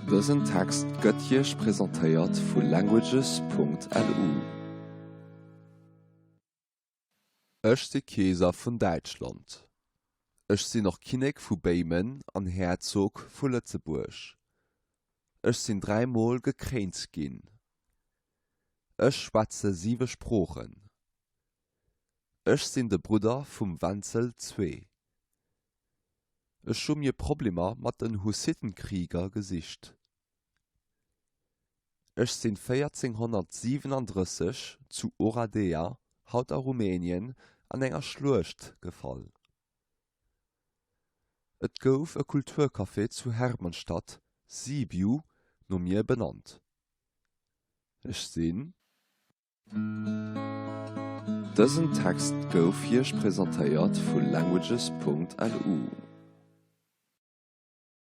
Dësen Text gëtt hich präsentéiert vu languages.lu. Ech si Keeser vun Deitschland. Ech sinn noch Kinnek vu Beimen an Herzog vu Lëtzebuerg. Ech sinn 3 Mol gekréint ginn. Ech schwatze 7 Sprochen. Ech sinn de Bruder vum Wenzel II. Ech schon mir Problemer mat den Hussittenkrieger gesicht. Ech sinn 1437 zu Oradea, haut a Rumänien, an enger Schluecht gefall. Et gouf e Kulturcafé zu Hermannstadt, Sibiu, no mir benannt. Ech sinn. Dësen Text gouf hich präsentéiert vu languages.lu.